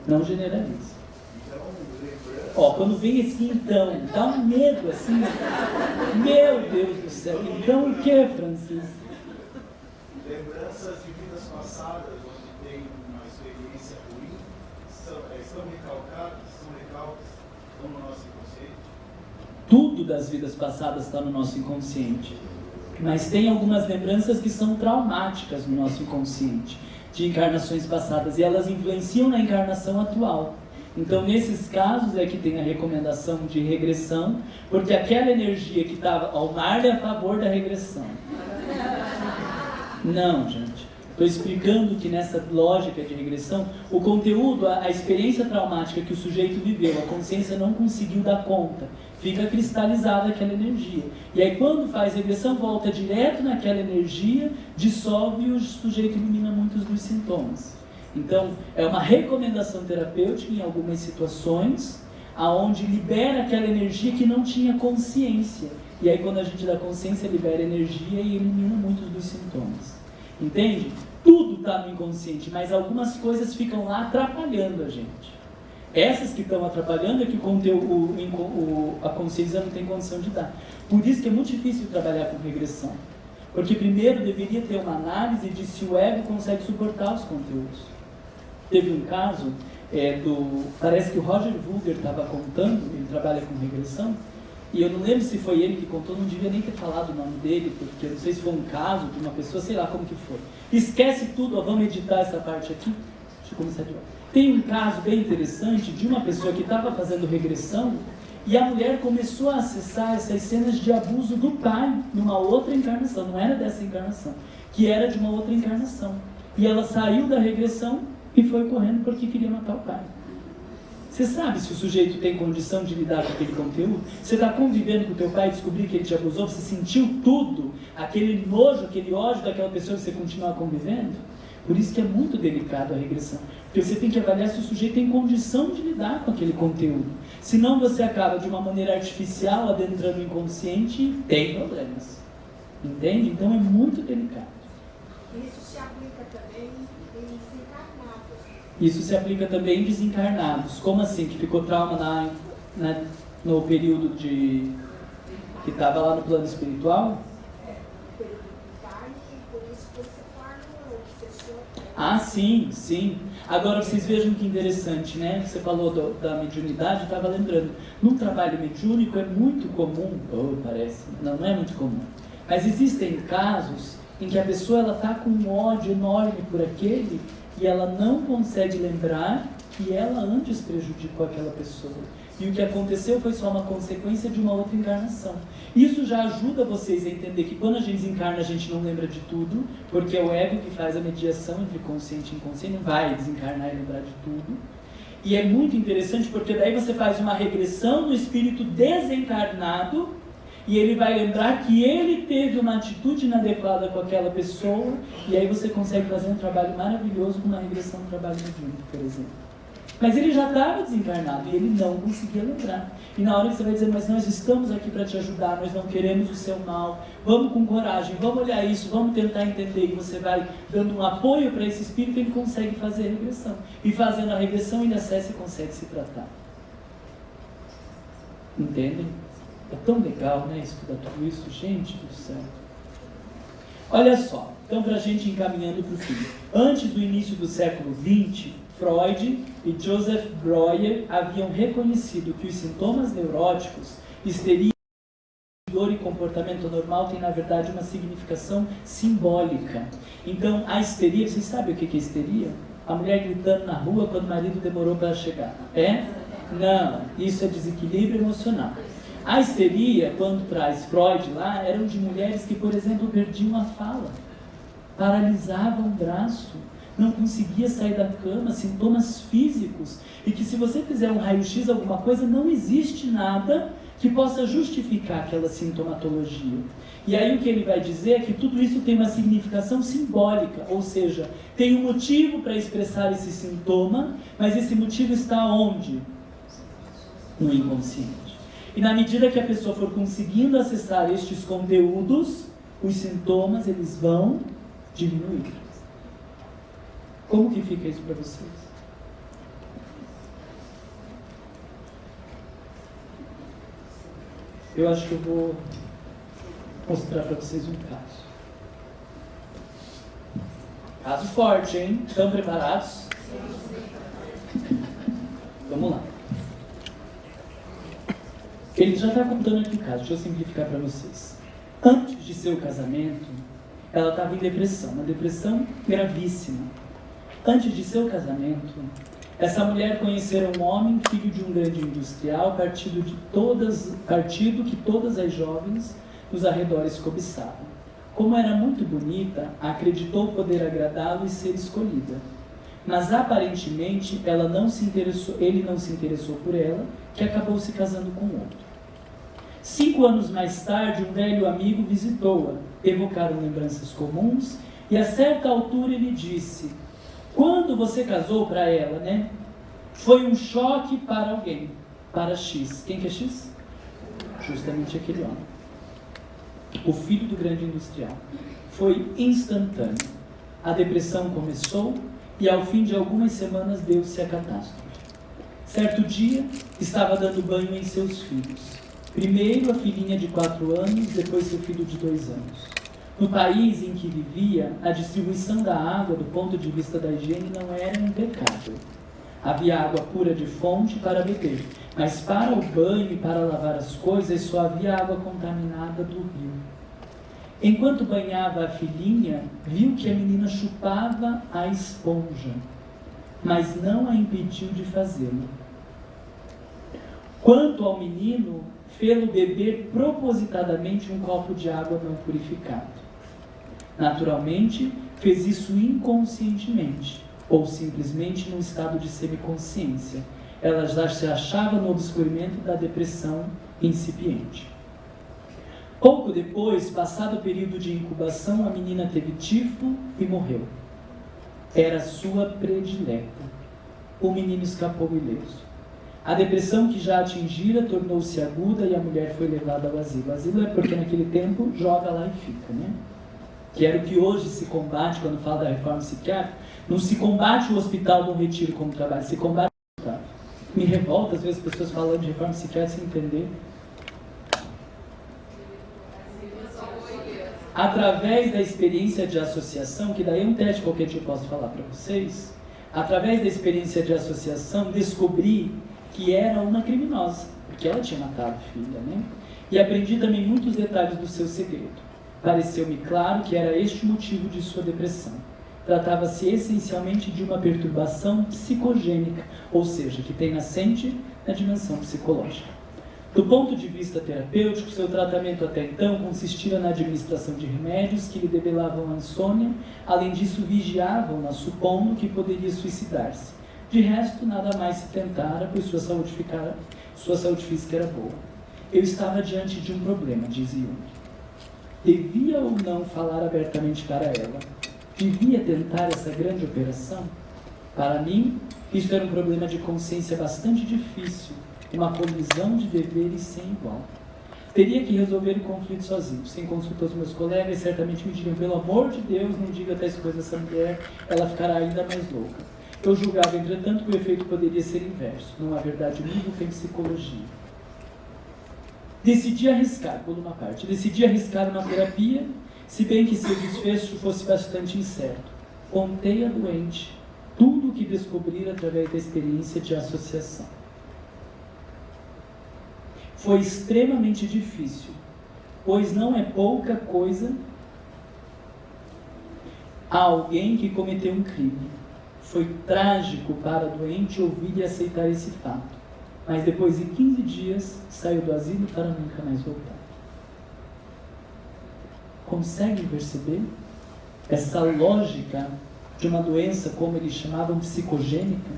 Não generalize. Ó, quando vem esse então, dá um medo assim. Meu Deus do céu. Então o que, Francisco? Lembranças de vidas passadas, onde tem uma experiência ruim, estão recalcadas, estão no nosso inconsciente? Tudo das vidas passadas está no nosso inconsciente. Mas tem algumas lembranças que são traumáticas no nosso inconsciente, de encarnações passadas, e elas influenciam na encarnação atual. Então, nesses casos é que tem a recomendação de regressão, porque aquela energia que estava... O Marley é a favor da regressão. Não, gente. Estou explicando que nessa lógica de regressão, o conteúdo, a experiência traumática que o sujeito viveu, a consciência não conseguiu dar conta. Fica cristalizada aquela energia. E aí quando faz regressão, volta direto naquela energia, dissolve e o sujeito elimina muitos dos sintomas. Então, é uma recomendação terapêutica em algumas situações, aonde libera aquela energia que não tinha consciência. E aí quando a gente dá consciência, libera energia e elimina muitos dos sintomas. Entende? Tudo está no inconsciente, mas algumas coisas ficam lá atrapalhando a gente. Essas que estão atrapalhando é que a consciência não tem condição de dar. Por isso que é muito difícil trabalhar com regressão. Porque primeiro deveria ter uma análise de se o ego consegue suportar os conteúdos. Teve um caso, parece que o Roger Vulgar estava contando, ele trabalha com regressão, e eu não lembro se foi ele que contou, não devia nem ter falado o nome dele, porque eu não sei se foi um caso de uma pessoa, sei lá como que foi. Esquece tudo, vamos editar essa parte aqui. Deixa eu começar de novo. Tem um caso bem interessante de uma pessoa que estava fazendo regressão e a mulher começou a acessar essas cenas de abuso do pai numa outra encarnação, não era dessa encarnação, que era de uma outra encarnação. E ela saiu da regressão e foi correndo porque queria matar o pai. Você sabe se o sujeito tem condição de lidar com aquele conteúdo? Você está convivendo com o teu pai e descobrir que ele te abusou, você sentiu tudo, aquele nojo, aquele ódio daquela pessoa que você continua convivendo? Por isso que é muito delicado a regressão. Porque você tem que avaliar se o sujeito tem condição de lidar com aquele conteúdo. Senão você acaba de uma maneira artificial adentrando o inconsciente e tem problemas. Entende? Então é muito delicado. Isso se aplica também em desencarnados. Isso se aplica também em desencarnados. Como assim? Que ficou trauma no período que estava lá no plano espiritual? Ah, sim, sim. Agora vocês vejam que interessante, né? Você falou da mediunidade, estava lembrando. Num trabalho mediúnico é muito comum, parece, não é muito comum, mas existem casos em que a pessoa está com um ódio enorme por aquele e ela não consegue lembrar que ela antes prejudicou aquela pessoa. E o que aconteceu foi só uma consequência de uma outra encarnação. Isso já ajuda vocês a entender que quando a gente desencarna, a gente não lembra de tudo, porque é o ego que faz a mediação entre consciente e inconsciente, não vai desencarnar e lembrar de tudo. E é muito interessante porque daí você faz uma regressão no espírito desencarnado e ele vai lembrar que ele teve uma atitude inadequada com aquela pessoa e aí você consegue fazer um trabalho maravilhoso com uma regressão no trabalho mediúnico, por exemplo. Mas ele já estava desencarnado e ele não conseguia lembrar. E na hora que você vai dizer, mas nós estamos aqui para te ajudar, nós não queremos o seu mal, vamos com coragem, vamos olhar isso, vamos tentar entender, e você vai dando um apoio para esse espírito, ele consegue fazer a regressão. E fazendo a regressão, ele acessa e consegue se tratar. Entendem? É tão legal, né, estudar tudo isso, gente do céu. Olha só, então para a gente encaminhando para o fim. Antes do início do século XX, Freud e Joseph Breuer haviam reconhecido que os sintomas neuróticos, histeria, dor e comportamento anormal têm, na verdade, uma significação simbólica. Então, a histeria, vocês sabem o que é histeria? A mulher gritando na rua quando o marido demorou para chegar. É? Não, isso é desequilíbrio emocional. A histeria, quando traz Freud lá, eram de mulheres que, por exemplo, perdiam a fala, paralisavam o braço, não conseguia sair da cama, sintomas físicos, e que se você fizer um raio-x, alguma coisa, não existe nada que possa justificar aquela sintomatologia. E aí o que ele vai dizer é que tudo isso tem uma significação simbólica, ou seja, tem um motivo para expressar esse sintoma, mas esse motivo está onde? No inconsciente. E na medida que a pessoa for conseguindo acessar estes conteúdos, os sintomas eles vão diminuir. Como que fica isso para vocês? Eu acho que eu vou mostrar para vocês um caso. Caso forte, hein? Estão preparados? Vamos lá. Ele já está contando aqui o caso, deixa eu simplificar para vocês. Antes de seu casamento, ela estava em depressão, uma depressão gravíssima. Antes de seu casamento, essa mulher conhecera um homem, filho de um grande industrial, partido que todas as jovens nos arredores cobiçavam. Como era muito bonita, acreditou poder agradá-lo e ser escolhida. Mas aparentemente ele não se interessou por ela, que acabou se casando com outro. 5 anos mais tarde, um velho amigo visitou-a, evocaram lembranças comuns, e a certa altura ele disse: quando você casou para ela, né? Foi um choque para alguém, para X. Quem que é X? Justamente aquele homem. O filho do grande industrial. Foi instantâneo. A depressão começou e ao fim de algumas semanas deu-se a catástrofe. Certo dia, estava dando banho em seus filhos. Primeiro a filhinha de 4 anos, depois seu filho de 2 anos. No país em que vivia, a distribuição da água, do ponto de vista da higiene, não era impecável. Havia água pura de fonte para beber, mas para o banho e para lavar as coisas só havia água contaminada do rio. Enquanto banhava a filhinha, viu que a menina chupava a esponja, mas não a impediu de fazê-lo. Quanto ao menino, fê-lo beber propositadamente um copo de água não purificado. Naturalmente, fez isso inconscientemente, ou simplesmente num estado de semiconsciência. Ela já se achava no obscurecimento da depressão incipiente. Pouco depois, passado o período de incubação, a menina teve tifo e morreu. Era sua predileta. O menino escapou ileso. A depressão que já atingira tornou-se aguda e a mulher foi levada ao asilo. O asilo é porque naquele tempo joga lá e fica, né? Que era o que hoje se combate quando fala da reforma psiquiátrica. Não se combate o hospital no retiro como trabalho, se combate o hospital. Me revolta às vezes as pessoas falando de reforma psiquiátrica sem entender. Através da experiência de associação, que daí é um teste qualquer que eu posso falar para vocês, através da experiência de associação, descobri que era uma criminosa, porque ela tinha matado a filha, né? E aprendi também muitos detalhes do seu segredo. Pareceu-me claro que era este o motivo de sua depressão. Tratava-se essencialmente de uma perturbação psicogênica, ou seja, que tem nascente na dimensão psicológica. Do ponto de vista terapêutico, seu tratamento até então consistia na administração de remédios que lhe debelavam a insônia, além disso vigiavam-na supondo que poderia suicidar-se. De resto, nada mais se tentara, pois sua saúde física era boa. Eu estava diante de um problema, diz Jung. Devia ou não falar abertamente para ela? Devia tentar essa grande operação? Para mim, isso era um problema de consciência bastante difícil, uma colisão de deveres sem igual. Teria que resolver o conflito sozinho, sem consultar os meus colegas, certamente me diriam, pelo amor de Deus, não diga tais coisas a essa mulher, ela ficará ainda mais louca. Eu julgava, entretanto, que o efeito poderia ser inverso, não há verdade unívoca em psicologia. Decidi arriscar uma terapia, se bem que seu desfecho fosse bastante incerto. Contei à doente tudo o que descobri através da experiência de associação. Foi extremamente difícil, pois não é pouca coisa a alguém que cometeu um crime. Foi trágico para a doente ouvir e aceitar esse fato, mas depois de 15 dias saiu do asilo para nunca mais voltar. Conseguem perceber essa lógica de uma doença, como eles chamavam, psicogênica?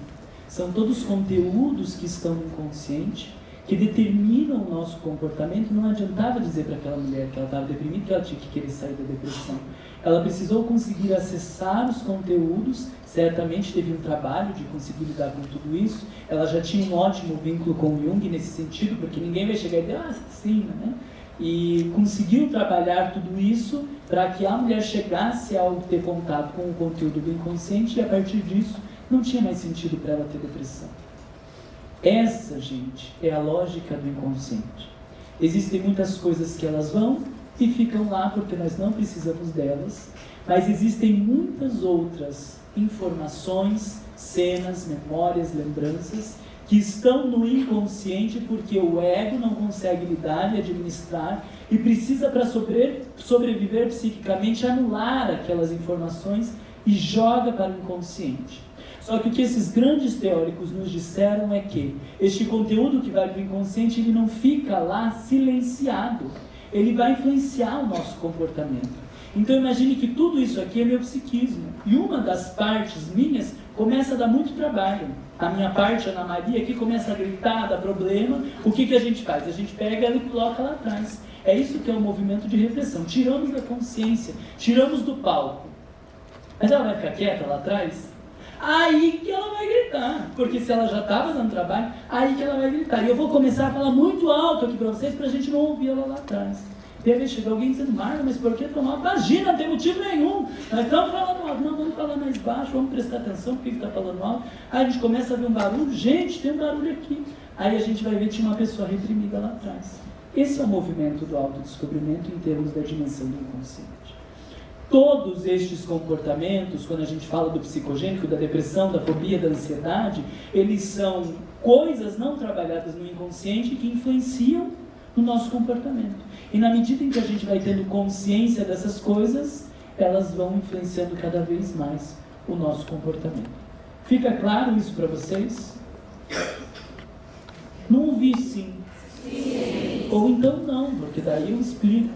São todos conteúdos que estão no inconsciente, que determinam o nosso comportamento. Não adiantava dizer para aquela mulher que ela estava deprimida, que ela tinha que querer sair da depressão. Ela precisou conseguir acessar os conteúdos, certamente teve um trabalho de conseguir lidar com tudo isso. Ela já tinha um ótimo vínculo com o Jung nesse sentido, porque ninguém vai chegar e dizer, assassina, né? E conseguiu trabalhar tudo isso para que a mulher chegasse ao ter contato com o conteúdo do inconsciente e a partir disso não tinha mais sentido para ela ter depressão. Essa, gente, é a lógica do inconsciente. Existem muitas coisas que elas vão e ficam lá porque nós não precisamos delas, mas existem muitas outras informações, cenas, memórias, lembranças que estão no inconsciente porque o ego não consegue lidar e administrar e precisa, para sobreviver psiquicamente, anular aquelas informações e joga para o inconsciente. Só que o que esses grandes teóricos nos disseram é que este conteúdo que vai para o inconsciente, ele não fica lá silenciado. Ele vai influenciar o nosso comportamento. Então imagine que tudo isso aqui é meu psiquismo. E uma das partes minhas começa a dar muito trabalho. A minha parte, Ana Maria, aqui começa a gritar, dá problema. O que a gente faz? A gente pega ela e coloca lá atrás. É isso que é o movimento de repressão. Tiramos da consciência, tiramos do palco. Mas ela vai ficar quieta lá atrás? Aí que ela vai gritar, porque se ela já estava dando trabalho, aí que ela vai gritar. E eu vou começar a falar muito alto aqui para vocês, para a gente não ouvir ela lá atrás. E aí chega alguém dizendo, Marlon, mas por que tomar? Imagina, não tem motivo nenhum. Nós estamos falando alto. Não, vamos falar mais baixo, vamos prestar atenção, porque está falando alto. Aí a gente começa a ver um barulho, gente, tem um barulho aqui. Aí a gente vai ver que tinha uma pessoa reprimida lá atrás. Esse é o movimento do autodescobrimento em termos da dimensão do inconsciente. Todos estes comportamentos, quando a gente fala do psicogênico, da depressão, da fobia, da ansiedade, eles são coisas não trabalhadas no inconsciente que influenciam no nosso comportamento. E na medida em que a gente vai tendo consciência dessas coisas, elas vão influenciando cada vez mais o nosso comportamento. Fica claro isso para vocês? Não ouvi sim. Sim. Ou então não, porque daí eu explico.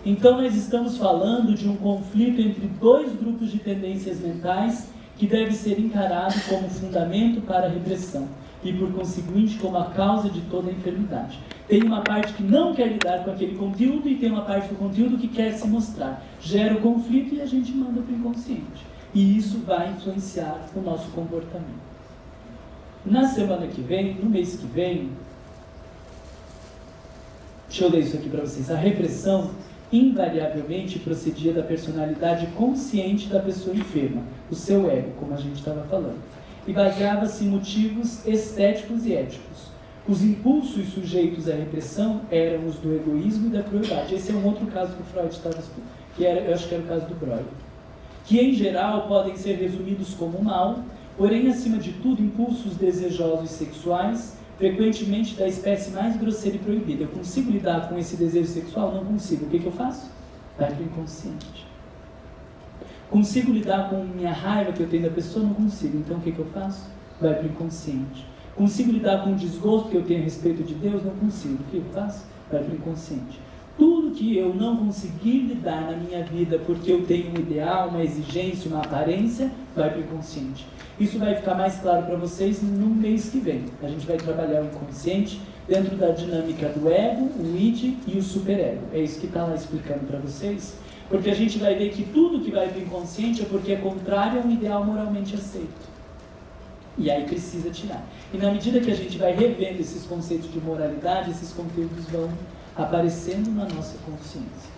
Então nós estamos falando de um conflito entre dois grupos de tendências mentais que deve ser encarado como fundamento para a repressão e, por conseguinte, como a causa de toda a enfermidade. Tem uma parte que não quer lidar com aquele conteúdo e tem uma parte do conteúdo que quer se mostrar. Gera o conflito e a gente manda para o inconsciente. E isso vai influenciar o nosso comportamento. Na semana que vem, no mês que vem, deixa eu ler isso aqui para vocês. A repressão invariavelmente procedia da personalidade consciente da pessoa enferma, o seu ego, como a gente estava falando, e baseava-se em motivos estéticos e éticos. Os impulsos sujeitos à repressão eram os do egoísmo e da crueldade. Esse é um outro caso que o Freud estava estudando, eu acho que era o caso do Breuer, que em geral podem ser resumidos como mal, porém, acima de tudo, impulsos desejosos sexuais, frequentemente da espécie mais grosseira e proibida. Eu consigo lidar com esse desejo sexual? Não consigo. O que eu faço? Vai para o inconsciente. Consigo lidar com minha raiva que eu tenho da pessoa? Não consigo. Então o que eu faço? Vai para o inconsciente. Consigo lidar com o desgosto que eu tenho a respeito de Deus? Não consigo. O que eu faço? Vai para o inconsciente. Tudo que eu não conseguir lidar na minha vida porque eu tenho um ideal, uma exigência, uma aparência, vai para o inconsciente. Isso vai ficar mais claro para vocês no mês que vem. A gente vai trabalhar o inconsciente dentro da dinâmica do ego, o id e o superego. É isso que está lá explicando para vocês. Porque a gente vai ver que tudo que vai para o inconsciente é porque é contrário a um ideal moralmente aceito. E aí precisa tirar. E na medida que a gente vai revendo esses conceitos de moralidade, esses conteúdos vão aparecendo na nossa consciência.